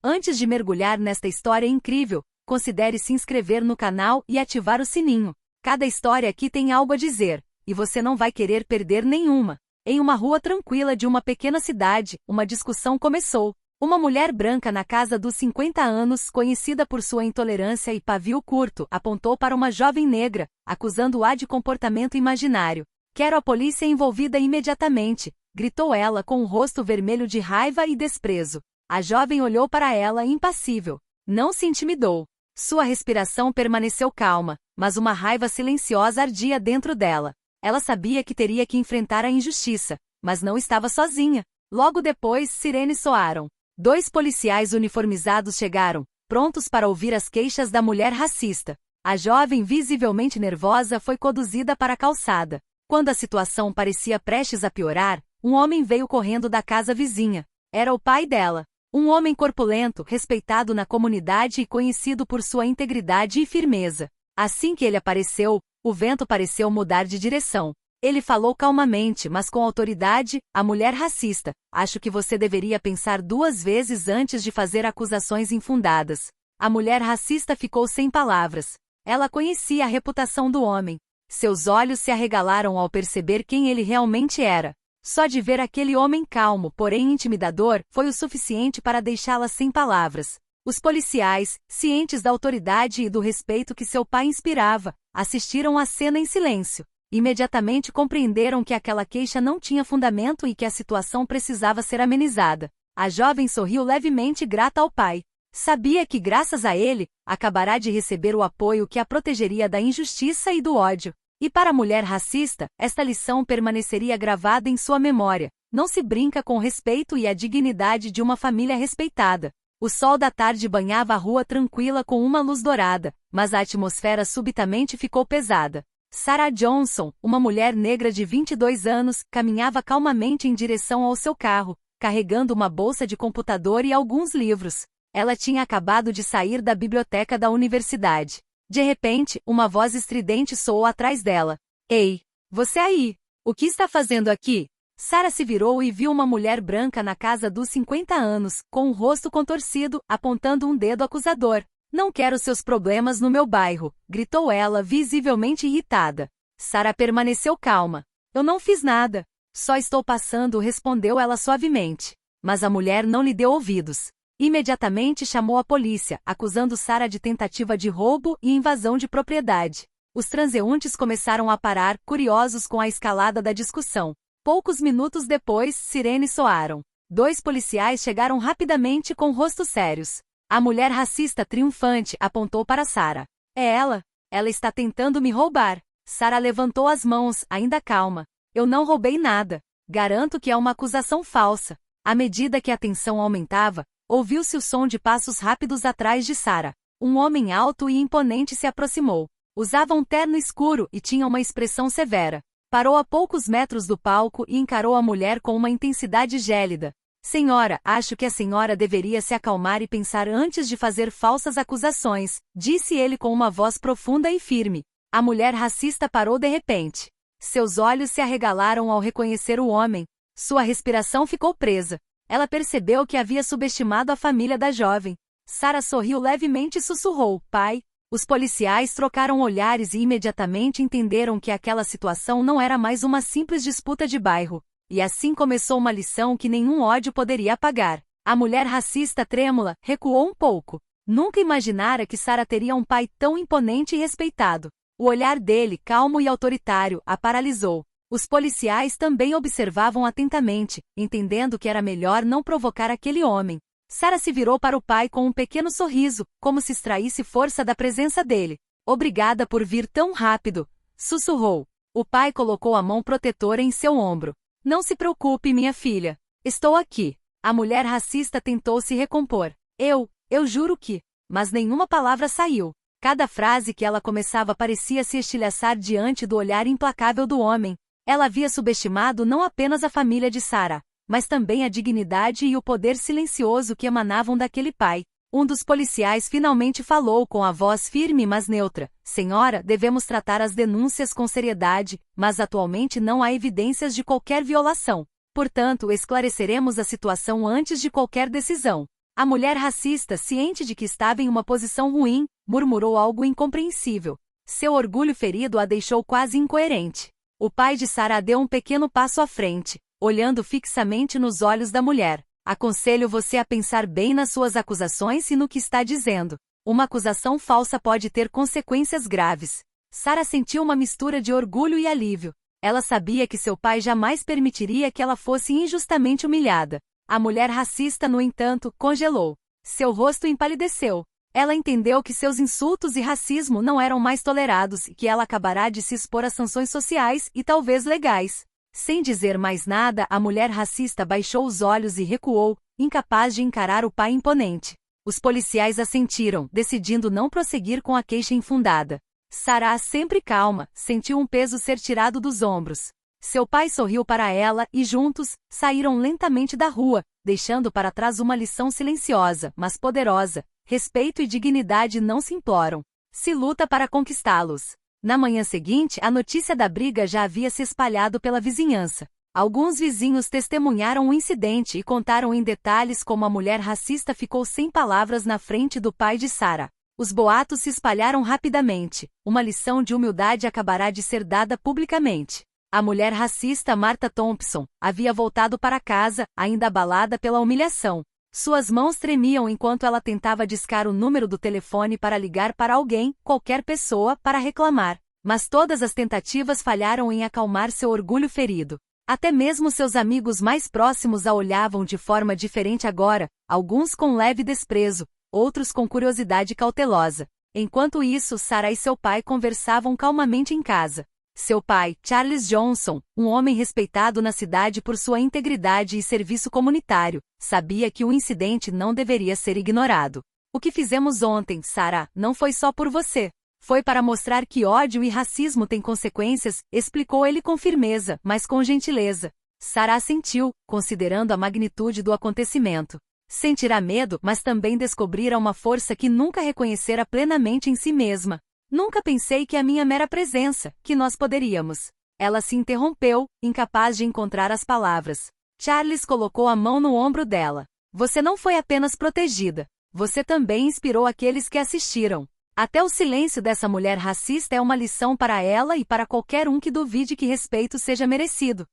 Antes de mergulhar nesta história incrível, considere se inscrever no canal e ativar o sininho. Cada história aqui tem algo a dizer, e você não vai querer perder nenhuma. Em uma rua tranquila de uma pequena cidade, uma discussão começou. Uma mulher branca na casa dos 50 anos, conhecida por sua intolerância e pavio curto, apontou para uma jovem negra, acusando-a de comportamento imaginário. "Quero a polícia envolvida imediatamente", gritou ela com o rosto vermelho de raiva e desprezo. A jovem olhou para ela impassível. Não se intimidou. Sua respiração permaneceu calma, mas uma raiva silenciosa ardia dentro dela. Ela sabia que teria que enfrentar a injustiça, mas não estava sozinha. Logo depois, sirenes soaram. 2 policiais uniformizados chegaram, prontos para ouvir as queixas da mulher racista. A jovem, visivelmente nervosa, foi conduzida para a calçada. Quando a situação parecia prestes a piorar, um homem veio correndo da casa vizinha. Era o pai dela. Um homem corpulento, respeitado na comunidade e conhecido por sua integridade e firmeza. Assim que ele apareceu, o vento pareceu mudar de direção. Ele falou calmamente, mas com autoridade: "A mulher racista, acho que você deveria pensar 2 vezes antes de fazer acusações infundadas." A mulher racista ficou sem palavras. Ela conhecia a reputação do homem. Seus olhos se arregalaram ao perceber quem ele realmente era. Só de ver aquele homem calmo, porém intimidador, foi o suficiente para deixá-la sem palavras. Os policiais, cientes da autoridade e do respeito que seu pai inspirava, assistiram à cena em silêncio. Imediatamente compreenderam que aquela queixa não tinha fundamento e que a situação precisava ser amenizada. A jovem sorriu levemente grata ao pai. Sabia que, graças a ele, acabará de receber o apoio que a protegeria da injustiça e do ódio. E para a mulher racista, esta lição permaneceria gravada em sua memória. Não se brinca com o respeito e a dignidade de uma família respeitada. O sol da tarde banhava a rua tranquila com uma luz dourada, mas a atmosfera subitamente ficou pesada. Sarah Johnson, uma mulher negra de 22 anos, caminhava calmamente em direção ao seu carro, carregando uma bolsa de computador e alguns livros. Ela tinha acabado de sair da biblioteca da universidade. De repente, uma voz estridente soou atrás dela. "Ei, você aí! O que está fazendo aqui?" Sarah se virou e viu uma mulher branca na casa dos 50 anos, com o rosto contorcido, apontando um dedo acusador. "Não quero seus problemas no meu bairro", gritou ela, visivelmente irritada. Sarah permaneceu calma. "Eu não fiz nada. Só estou passando", respondeu ela suavemente. Mas a mulher não lhe deu ouvidos. Imediatamente chamou a polícia, acusando Sarah de tentativa de roubo e invasão de propriedade. Os transeuntes começaram a parar, curiosos com a escalada da discussão. Poucos minutos depois, sirenes soaram. 2 policiais chegaram rapidamente com rostos sérios. A mulher racista triunfante apontou para Sarah. "É ela. Ela está tentando me roubar." Sarah levantou as mãos, ainda calma. "Eu não roubei nada. Garanto que é uma acusação falsa." À medida que a tensão aumentava, ouviu-se o som de passos rápidos atrás de Sarah. Um homem alto e imponente se aproximou. Usava um terno escuro e tinha uma expressão severa. Parou a poucos metros do palco e encarou a mulher com uma intensidade gélida. "Senhora, acho que a senhora deveria se acalmar e pensar antes de fazer falsas acusações", disse ele com uma voz profunda e firme. A mulher racista parou de repente. Seus olhos se arregalaram ao reconhecer o homem. Sua respiração ficou presa. Ela percebeu que havia subestimado a família da jovem. Sarah sorriu levemente e sussurrou: "Pai." Os policiais trocaram olhares e imediatamente entenderam que aquela situação não era mais uma simples disputa de bairro. E assim começou uma lição que nenhum ódio poderia apagar. A mulher racista trêmula recuou um pouco. Nunca imaginara que Sarah teria um pai tão imponente e respeitado. O olhar dele, calmo e autoritário, a paralisou. Os policiais também observavam atentamente, entendendo que era melhor não provocar aquele homem. Sarah se virou para o pai com um pequeno sorriso, como se extraísse força da presença dele. "Obrigada por vir tão rápido", sussurrou. O pai colocou a mão protetora em seu ombro. "Não se preocupe, minha filha. Estou aqui." A mulher racista tentou se recompor. Eu juro que..." Mas nenhuma palavra saiu. Cada frase que ela começava parecia se estilhaçar diante do olhar implacável do homem. Ela havia subestimado não apenas a família de Sarah, mas também a dignidade e o poder silencioso que emanavam daquele pai. Um dos policiais finalmente falou com a voz firme mas neutra: "Senhora, devemos tratar as denúncias com seriedade, mas atualmente não há evidências de qualquer violação. Portanto, esclareceremos a situação antes de qualquer decisão." A mulher racista, ciente de que estava em uma posição ruim, murmurou algo incompreensível. Seu orgulho ferido a deixou quase incoerente. O pai de Sarah deu um pequeno passo à frente, olhando fixamente nos olhos da mulher. Aconselho você a pensar bem nas suas acusações e no que está dizendo. Uma acusação falsa pode ter consequências graves. Sarah sentiu uma mistura de orgulho e alívio. Ela sabia que seu pai jamais permitiria que ela fosse injustamente humilhada. A mulher racista, no entanto, congelou. Seu rosto empalideceu. Ela entendeu que seus insultos e racismo não eram mais tolerados e que ela acabará de se expor a sanções sociais e talvez legais. Sem dizer mais nada, a mulher racista baixou os olhos e recuou, incapaz de encarar o pai imponente. Os policiais assentiram, decidindo não prosseguir com a queixa infundada. Sarah, sempre calma, sentiu um peso ser tirado dos ombros. Seu pai sorriu para ela e juntos, saíram lentamente da rua, deixando para trás uma lição silenciosa, mas poderosa. Respeito e dignidade não se imploram. Se luta para conquistá-los. Na manhã seguinte, a notícia da briga já havia se espalhado pela vizinhança. Alguns vizinhos testemunharam o incidente e contaram em detalhes como a mulher racista ficou sem palavras na frente do pai de Sarah. Os boatos se espalharam rapidamente. Uma lição de humildade acabará de ser dada publicamente. A mulher racista Martha Thompson havia voltado para casa, ainda abalada pela humilhação. Suas mãos tremiam enquanto ela tentava discar o número do telefone para ligar para alguém, qualquer pessoa, para reclamar. Mas todas as tentativas falharam em acalmar seu orgulho ferido. Até mesmo seus amigos mais próximos a olhavam de forma diferente agora, alguns com leve desprezo, outros com curiosidade cautelosa. Enquanto isso, Sarah e seu pai conversavam calmamente em casa. Seu pai, Charles Johnson, um homem respeitado na cidade por sua integridade e serviço comunitário, sabia que o incidente não deveria ser ignorado. O que fizemos ontem, Sarah, não foi só por você. Foi para mostrar que ódio e racismo têm consequências, explicou ele com firmeza, mas com gentileza. Sarah assentiu, considerando a magnitude do acontecimento. Sentirá medo, mas também descobrirá uma força que nunca reconhecera plenamente em si mesma. Nunca pensei que a minha mera presença, que nós poderíamos. Ela se interrompeu, incapaz de encontrar as palavras. Charles colocou a mão no ombro dela. Você não foi apenas protegida. Você também inspirou aqueles que assistiram. Até o silêncio dessa mulher racista é uma lição para ela e para qualquer um que duvide que respeito seja merecido.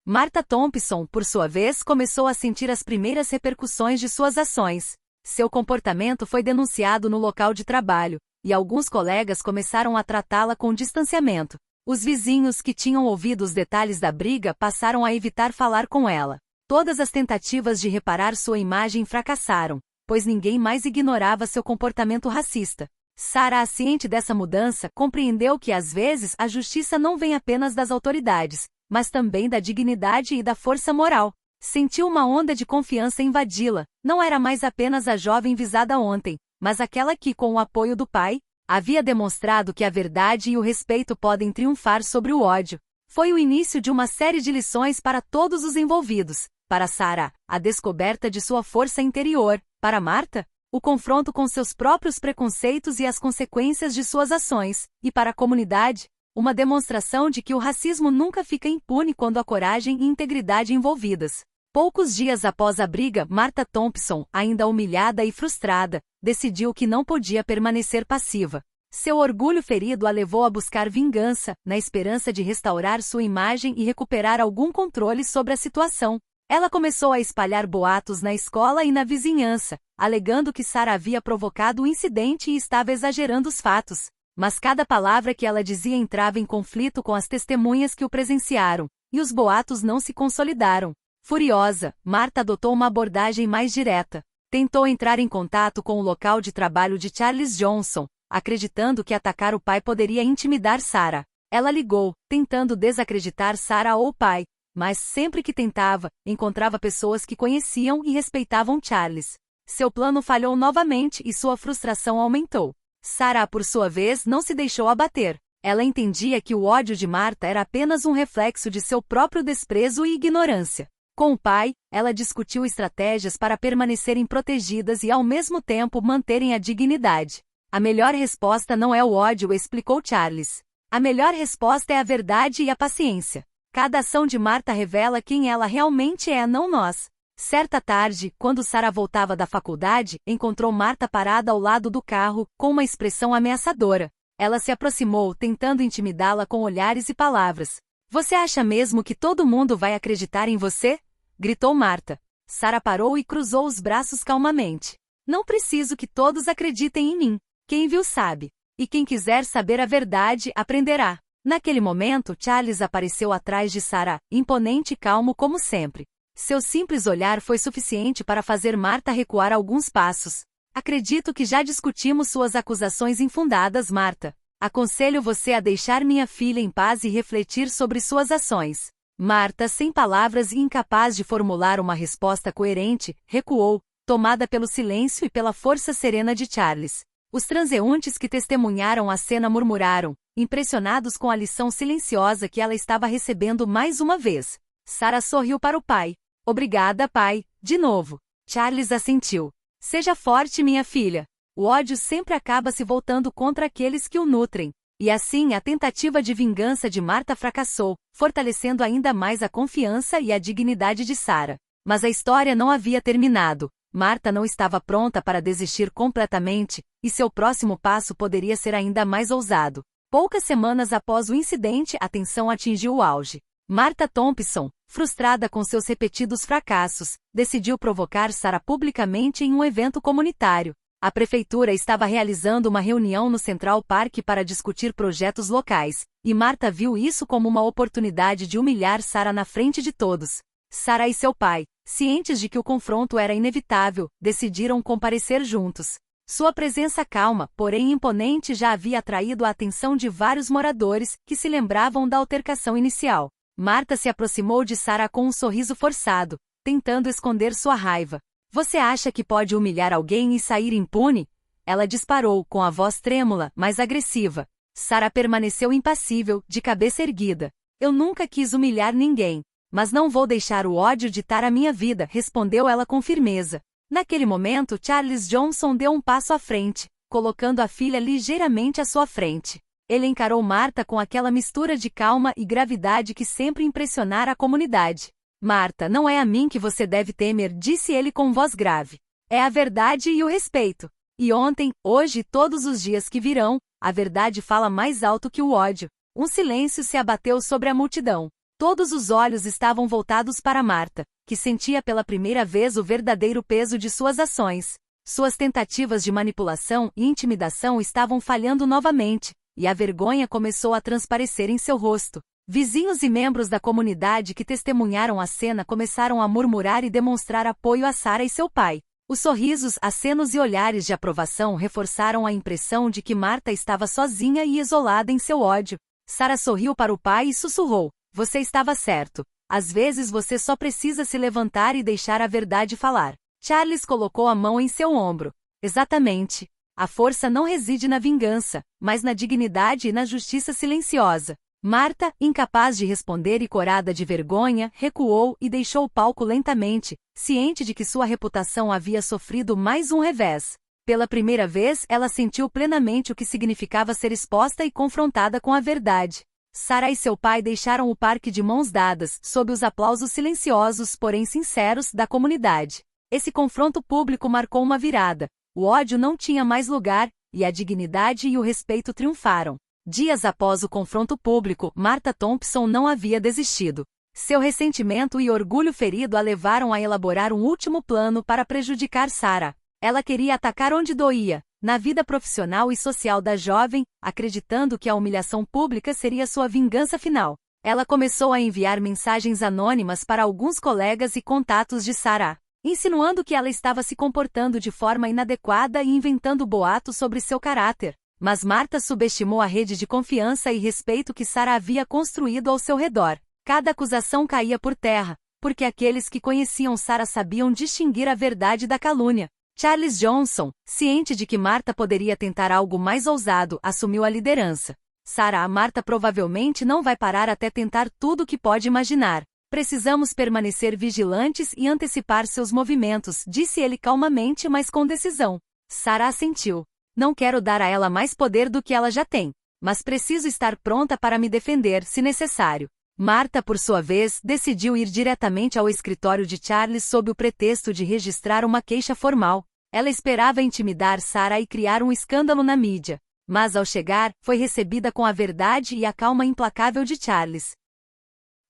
Martha Thompson, por sua vez, começou a sentir as primeiras repercussões de suas ações. Seu comportamento foi denunciado no local de trabalho, e alguns colegas começaram a tratá-la com distanciamento. Os vizinhos que tinham ouvido os detalhes da briga passaram a evitar falar com ela. Todas as tentativas de reparar sua imagem fracassaram, pois ninguém mais ignorava seu comportamento racista. Sarah, ciente dessa mudança, compreendeu que às vezes a justiça não vem apenas das autoridades, mas também da dignidade e da força moral. Sentiu uma onda de confiança invadi-la. Não era mais apenas a jovem visada ontem, mas aquela que, com o apoio do pai, havia demonstrado que a verdade e o respeito podem triunfar sobre o ódio. Foi o início de uma série de lições para todos os envolvidos. Para Sarah, a descoberta de sua força interior. Para Martha, o confronto com seus próprios preconceitos e as consequências de suas ações. E para a comunidade, uma demonstração de que o racismo nunca fica impune quando a coragem e integridade envolvidas. Poucos dias após a briga, Martha Thompson, ainda humilhada e frustrada, decidiu que não podia permanecer passiva. Seu orgulho ferido a levou a buscar vingança, na esperança de restaurar sua imagem e recuperar algum controle sobre a situação. Ela começou a espalhar boatos na escola e na vizinhança, alegando que Sarah havia provocado o incidente e estava exagerando os fatos. Mas cada palavra que ela dizia entrava em conflito com as testemunhas que o presenciaram, e os boatos não se consolidaram. Furiosa, Martha adotou uma abordagem mais direta. Tentou entrar em contato com o local de trabalho de Charles Johnson, acreditando que atacar o pai poderia intimidar Sarah. Ela ligou, tentando desacreditar Sarah ou o pai, mas sempre que tentava, encontrava pessoas que conheciam e respeitavam Charles. Seu plano falhou novamente e sua frustração aumentou. Sarah, por sua vez, não se deixou abater. Ela entendia que o ódio de Martha era apenas um reflexo de seu próprio desprezo e ignorância. Com o pai, ela discutiu estratégias para permanecerem protegidas e ao mesmo tempo manterem a dignidade. A melhor resposta não é o ódio, explicou Charles. A melhor resposta é a verdade e a paciência. Cada ação de Martha revela quem ela realmente é, não nós. Certa tarde, quando Sarah voltava da faculdade, encontrou Marta parada ao lado do carro, com uma expressão ameaçadora. Ela se aproximou, tentando intimidá-la com olhares e palavras. Você acha mesmo que todo mundo vai acreditar em você? Gritou Marta. Sarah parou e cruzou os braços calmamente. Não preciso que todos acreditem em mim. Quem viu sabe. E quem quiser saber a verdade, aprenderá. Naquele momento, Charles apareceu atrás de Sarah, imponente e calmo como sempre. Seu simples olhar foi suficiente para fazer Marta recuar alguns passos. Acredito que já discutimos suas acusações infundadas, Marta. Aconselho você a deixar minha filha em paz e refletir sobre suas ações. Marta, sem palavras e incapaz de formular uma resposta coerente, recuou, tomada pelo silêncio e pela força serena de Charles. Os transeuntes que testemunharam a cena murmuraram, impressionados com a lição silenciosa que ela estava recebendo mais uma vez. Sarah sorriu para o pai. Obrigada, pai, de novo. Charles assentiu. Seja forte, minha filha. O ódio sempre acaba se voltando contra aqueles que o nutrem. E assim a tentativa de vingança de Marta fracassou, fortalecendo ainda mais a confiança e a dignidade de Sarah. Mas a história não havia terminado. Marta não estava pronta para desistir completamente, e seu próximo passo poderia ser ainda mais ousado. Poucas semanas após o incidente, a tensão atingiu o auge. Marta Thompson, frustrada com seus repetidos fracassos, decidiu provocar Sarah publicamente em um evento comunitário. A prefeitura estava realizando uma reunião no Central Park para discutir projetos locais, e Marta viu isso como uma oportunidade de humilhar Sarah na frente de todos. Sarah e seu pai, cientes de que o confronto era inevitável, decidiram comparecer juntos. Sua presença calma, porém imponente, já havia atraído a atenção de vários moradores, que se lembravam da altercação inicial. Marta se aproximou de Sarah com um sorriso forçado, tentando esconder sua raiva. Você acha que pode humilhar alguém e sair impune? Ela disparou, com a voz trêmula, mas agressiva. Sarah permaneceu impassível, de cabeça erguida. Eu nunca quis humilhar ninguém. Mas não vou deixar o ódio ditar a minha vida, respondeu ela com firmeza. Naquele momento, Charles Johnson deu um passo à frente, colocando a filha ligeiramente à sua frente. Ele encarou Marta com aquela mistura de calma e gravidade que sempre impressionara a comunidade. Marta, não é a mim que você deve temer, disse ele com voz grave. É a verdade e o respeito. E ontem, hoje e todos os dias que virão, a verdade fala mais alto que o ódio. Um silêncio se abateu sobre a multidão. Todos os olhos estavam voltados para Marta, que sentia pela primeira vez o verdadeiro peso de suas ações. Suas tentativas de manipulação e intimidação estavam falhando novamente, e a vergonha começou a transparecer em seu rosto. Vizinhos e membros da comunidade que testemunharam a cena começaram a murmurar e demonstrar apoio a Sarah e seu pai. Os sorrisos, acenos e olhares de aprovação reforçaram a impressão de que Marta estava sozinha e isolada em seu ódio. Sarah sorriu para o pai e sussurrou: Você estava certo. Às vezes você só precisa se levantar e deixar a verdade falar. Charles colocou a mão em seu ombro. Exatamente. A força não reside na vingança, mas na dignidade e na justiça silenciosa. Marta, incapaz de responder e corada de vergonha, recuou e deixou o palco lentamente, ciente de que sua reputação havia sofrido mais um revés. Pela primeira vez, ela sentiu plenamente o que significava ser exposta e confrontada com a verdade. Sarah e seu pai deixaram o parque de mãos dadas, sob os aplausos silenciosos, porém sinceros, da comunidade. Esse confronto público marcou uma virada. O ódio não tinha mais lugar, e a dignidade e o respeito triunfaram. Dias após o confronto público, Marta Thompson não havia desistido. Seu ressentimento e orgulho ferido a levaram a elaborar um último plano para prejudicar Sarah. Ela queria atacar onde doía, na vida profissional e social da jovem, acreditando que a humilhação pública seria sua vingança final. Ela começou a enviar mensagens anônimas para alguns colegas e contatos de Sarah, insinuando que ela estava se comportando de forma inadequada e inventando boatos sobre seu caráter. Mas Marta subestimou a rede de confiança e respeito que Sarah havia construído ao seu redor. Cada acusação caía por terra, porque aqueles que conheciam Sarah sabiam distinguir a verdade da calúnia. Charles Johnson, ciente de que Marta poderia tentar algo mais ousado, assumiu a liderança. Sarah, Marta provavelmente não vai parar até tentar tudo o que pode imaginar. Precisamos permanecer vigilantes e antecipar seus movimentos, disse ele calmamente, mas com decisão. Sarah assentiu. Não quero dar a ela mais poder do que ela já tem, mas preciso estar pronta para me defender, se necessário. Marta, por sua vez, decidiu ir diretamente ao escritório de Charles sob o pretexto de registrar uma queixa formal. Ela esperava intimidar Sarah e criar um escândalo na mídia. Mas ao chegar, foi recebida com a verdade e a calma implacável de Charles.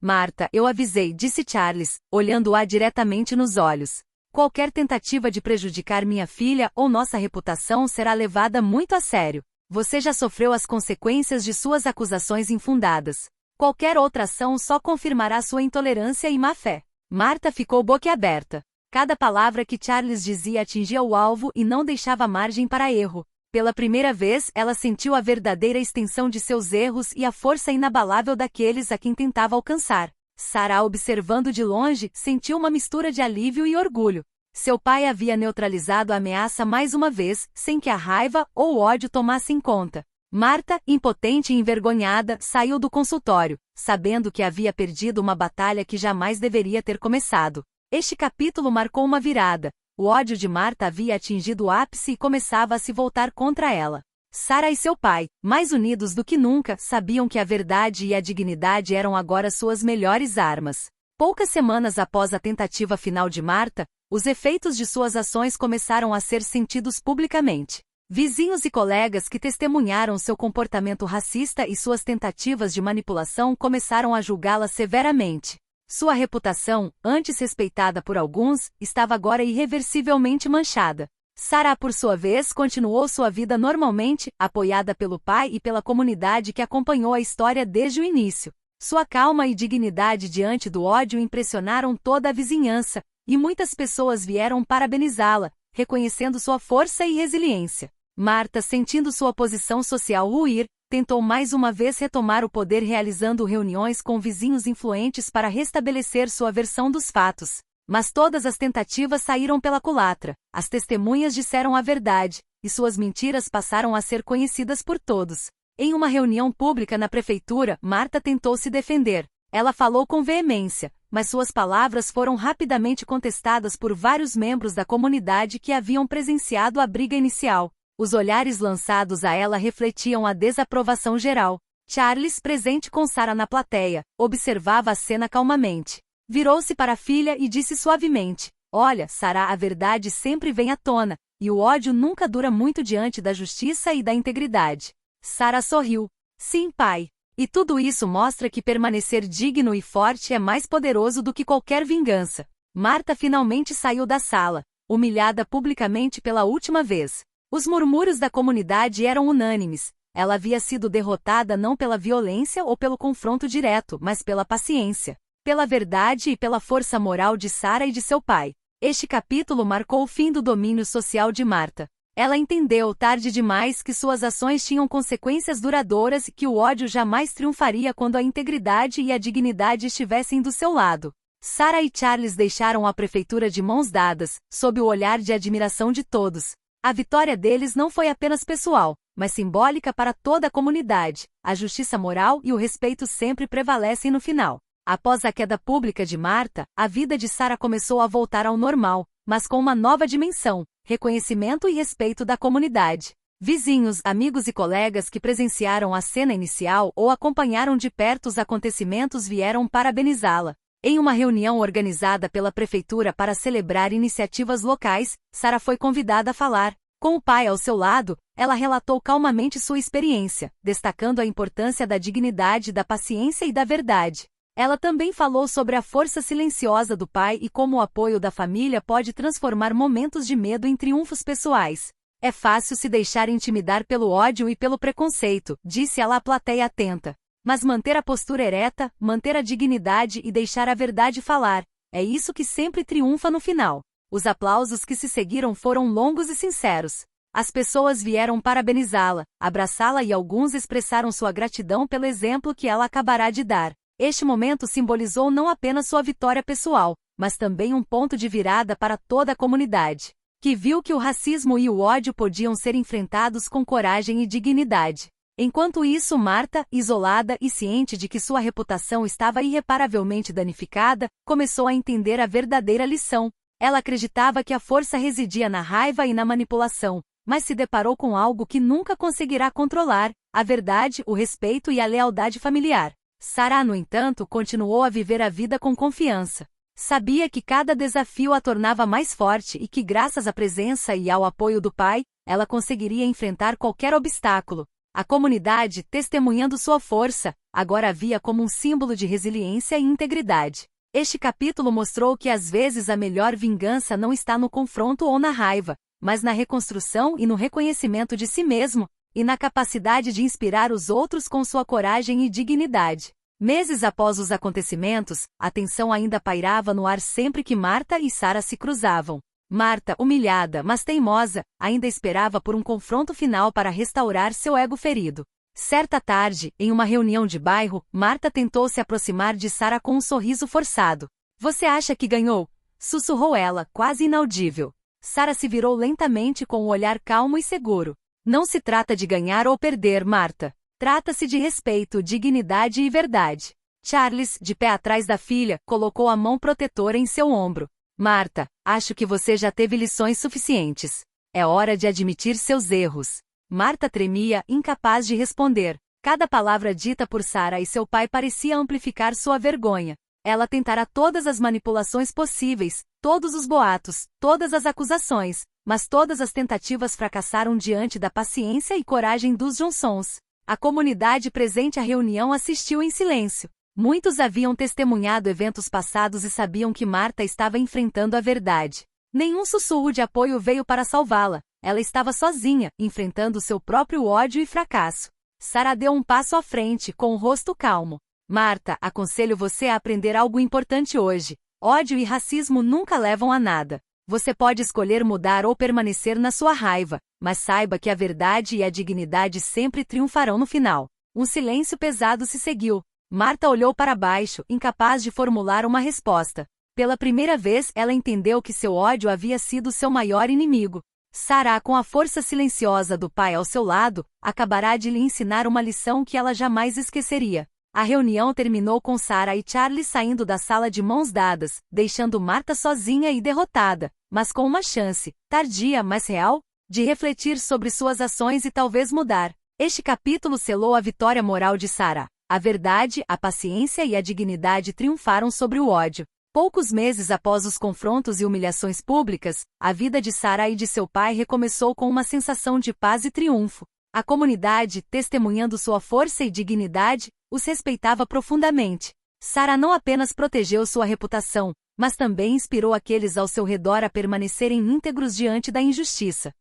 Marta, eu avisei, disse Charles, olhando-a diretamente nos olhos. Qualquer tentativa de prejudicar minha filha ou nossa reputação será levada muito a sério. Você já sofreu as consequências de suas acusações infundadas. Qualquer outra ação só confirmará sua intolerância e má-fé. Marta ficou boquiaberta. Cada palavra que Charles dizia atingia o alvo e não deixava margem para erro. Pela primeira vez, ela sentiu a verdadeira extensão de seus erros e a força inabalável daqueles a quem tentava alcançar. Sarah, observando de longe, sentiu uma mistura de alívio e orgulho. Seu pai havia neutralizado a ameaça mais uma vez, sem que a raiva ou o ódio tomassem conta. Marta, impotente e envergonhada, saiu do consultório, sabendo que havia perdido uma batalha que jamais deveria ter começado. Este capítulo marcou uma virada. O ódio de Marta havia atingido o ápice e começava a se voltar contra ela. Sarah e seu pai, mais unidos do que nunca, sabiam que a verdade e a dignidade eram agora suas melhores armas. Poucas semanas após a tentativa final de Marta, os efeitos de suas ações começaram a ser sentidos publicamente. Vizinhos e colegas que testemunharam seu comportamento racista e suas tentativas de manipulação começaram a julgá-la severamente. Sua reputação, antes respeitada por alguns, estava agora irreversivelmente manchada. Sarah, por sua vez, continuou sua vida normalmente, apoiada pelo pai e pela comunidade que acompanhou a história desde o início. Sua calma e dignidade diante do ódio impressionaram toda a vizinhança, e muitas pessoas vieram parabenizá-la, reconhecendo sua força e resiliência. Marta, sentindo sua posição social ruir, tentou mais uma vez retomar o poder realizando reuniões com vizinhos influentes para restabelecer sua versão dos fatos. Mas todas as tentativas saíram pela culatra, as testemunhas disseram a verdade, e suas mentiras passaram a ser conhecidas por todos. Em uma reunião pública na prefeitura, Marta tentou se defender. Ela falou com veemência, mas suas palavras foram rapidamente contestadas por vários membros da comunidade que haviam presenciado a briga inicial. Os olhares lançados a ela refletiam a desaprovação geral. Charles, presente com Sarah na plateia, observava a cena calmamente. Virou-se para a filha e disse suavemente: "Olha, Sarah, a verdade sempre vem à tona, e o ódio nunca dura muito diante da justiça e da integridade." Sarah sorriu. "Sim, pai. E tudo isso mostra que permanecer digno e forte é mais poderoso do que qualquer vingança." Marta finalmente saiu da sala, humilhada publicamente pela última vez. Os murmúrios da comunidade eram unânimes. Ela havia sido derrotada não pela violência ou pelo confronto direto, mas pela paciência, pela verdade e pela força moral de Sarah e de seu pai. Este capítulo marcou o fim do domínio social de Marta. Ela entendeu, tarde demais, que suas ações tinham consequências duradouras e que o ódio jamais triunfaria quando a integridade e a dignidade estivessem do seu lado. Sarah e Charles deixaram a prefeitura de mãos dadas, sob o olhar de admiração de todos. A vitória deles não foi apenas pessoal, mas simbólica para toda a comunidade. A justiça moral e o respeito sempre prevalecem no final. Após a queda pública de Marta, a vida de Sarah começou a voltar ao normal, mas com uma nova dimensão: reconhecimento e respeito da comunidade. Vizinhos, amigos e colegas que presenciaram a cena inicial ou acompanharam de perto os acontecimentos vieram parabenizá-la. Em uma reunião organizada pela prefeitura para celebrar iniciativas locais, Sarah foi convidada a falar. Com o pai ao seu lado, ela relatou calmamente sua experiência, destacando a importância da dignidade, da paciência e da verdade. Ela também falou sobre a força silenciosa do pai e como o apoio da família pode transformar momentos de medo em triunfos pessoais. "É fácil se deixar intimidar pelo ódio e pelo preconceito", disse ela à plateia atenta. "Mas manter a postura ereta, manter a dignidade e deixar a verdade falar, é isso que sempre triunfa no final." Os aplausos que se seguiram foram longos e sinceros. As pessoas vieram parabenizá-la, abraçá-la e alguns expressaram sua gratidão pelo exemplo que ela acabará de dar. Este momento simbolizou não apenas sua vitória pessoal, mas também um ponto de virada para toda a comunidade, que viu que o racismo e o ódio podiam ser enfrentados com coragem e dignidade. Enquanto isso, Marta, isolada e ciente de que sua reputação estava irreparavelmente danificada, começou a entender a verdadeira lição. Ela acreditava que a força residia na raiva e na manipulação, mas se deparou com algo que nunca conseguirá controlar: a verdade, o respeito e a lealdade familiar. Sara, no entanto, continuou a viver a vida com confiança. Sabia que cada desafio a tornava mais forte e que, graças à presença e ao apoio do pai, ela conseguiria enfrentar qualquer obstáculo. A comunidade, testemunhando sua força, agora a via como um símbolo de resiliência e integridade. Este capítulo mostrou que às vezes a melhor vingança não está no confronto ou na raiva, mas na reconstrução e no reconhecimento de si mesmo, e na capacidade de inspirar os outros com sua coragem e dignidade. Meses após os acontecimentos, a tensão ainda pairava no ar sempre que Marta e Sara se cruzavam. Marta, humilhada, mas teimosa, ainda esperava por um confronto final para restaurar seu ego ferido. Certa tarde, em uma reunião de bairro, Marta tentou se aproximar de Sara com um sorriso forçado. "Você acha que ganhou?" sussurrou ela, quase inaudível. Sara se virou lentamente com um olhar calmo e seguro. "Não se trata de ganhar ou perder, Marta. Trata-se de respeito, dignidade e verdade." Charles, de pé atrás da filha, colocou a mão protetora em seu ombro. "Marta, acho que você já teve lições suficientes. É hora de admitir seus erros." Marta tremia, incapaz de responder. Cada palavra dita por Sara e seu pai parecia amplificar sua vergonha. Ela tentara todas as manipulações possíveis, todos os boatos, todas as acusações, mas todas as tentativas fracassaram diante da paciência e coragem dos Johnsons. A comunidade presente à reunião assistiu em silêncio. Muitos haviam testemunhado eventos passados e sabiam que Marta estava enfrentando a verdade. Nenhum sussurro de apoio veio para salvá-la. Ela estava sozinha, enfrentando seu próprio ódio e fracasso. Sara deu um passo à frente, com o rosto calmo. "Marta, aconselho você a aprender algo importante hoje. Ódio e racismo nunca levam a nada. Você pode escolher mudar ou permanecer na sua raiva, mas saiba que a verdade e a dignidade sempre triunfarão no final." Um silêncio pesado se seguiu. Marta olhou para baixo, incapaz de formular uma resposta. Pela primeira vez, ela entendeu que seu ódio havia sido seu maior inimigo. Sara, com a força silenciosa do pai ao seu lado, acabará de lhe ensinar uma lição que ela jamais esqueceria. A reunião terminou com Sara e Charlie saindo da sala de mãos dadas, deixando Marta sozinha e derrotada, mas com uma chance, tardia mas real, de refletir sobre suas ações e talvez mudar. Este capítulo selou a vitória moral de Sara. A verdade, a paciência e a dignidade triunfaram sobre o ódio. Poucos meses após os confrontos e humilhações públicas, a vida de Sara e de seu pai recomeçou com uma sensação de paz e triunfo. A comunidade, testemunhando sua força e dignidade, os respeitava profundamente. Sara não apenas protegeu sua reputação, mas também inspirou aqueles ao seu redor a permanecerem íntegros diante da injustiça.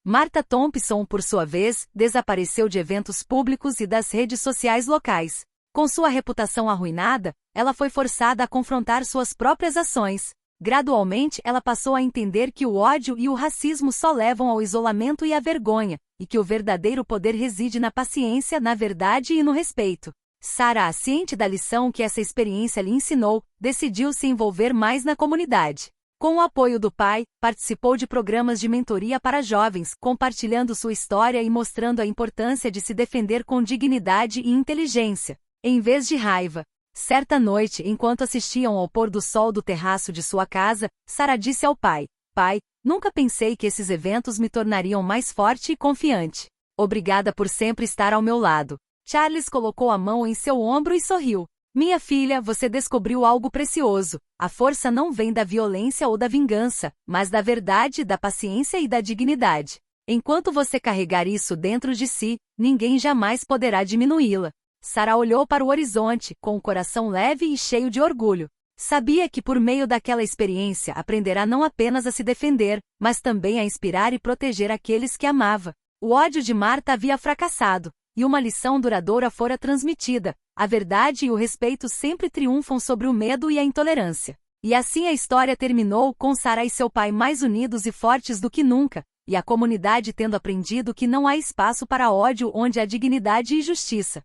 Marta Thompson, por sua vez, desapareceu de eventos públicos e das redes sociais locais. Com sua reputação arruinada, ela foi forçada a confrontar suas próprias ações. Gradualmente, ela passou a entender que o ódio e o racismo só levam ao isolamento e à vergonha, e que o verdadeiro poder reside na paciência, na verdade e no respeito. Sara, ciente da lição que essa experiência lhe ensinou, decidiu se envolver mais na comunidade. Com o apoio do pai, participou de programas de mentoria para jovens, compartilhando sua história e mostrando a importância de se defender com dignidade e inteligência, em vez de raiva. Certa noite, enquanto assistiam ao pôr do sol do terraço de sua casa, Sara disse ao pai: "Pai, nunca pensei que esses eventos me tornariam mais forte e confiante. Obrigada por sempre estar ao meu lado." Charles colocou a mão em seu ombro e sorriu. "Minha filha, você descobriu algo precioso. A força não vem da violência ou da vingança, mas da verdade, da paciência e da dignidade. Enquanto você carregar isso dentro de si, ninguém jamais poderá diminuí-la." Sara olhou para o horizonte, com o coração leve e cheio de orgulho. Sabia que por meio daquela experiência aprenderá não apenas a se defender, mas também a inspirar e proteger aqueles que amava. O ódio de Marta havia fracassado, e uma lição duradoura fora transmitida: a verdade e o respeito sempre triunfam sobre o medo e a intolerância. E assim a história terminou, com Sara e seu pai mais unidos e fortes do que nunca, e a comunidade tendo aprendido que não há espaço para ódio onde há dignidade e justiça.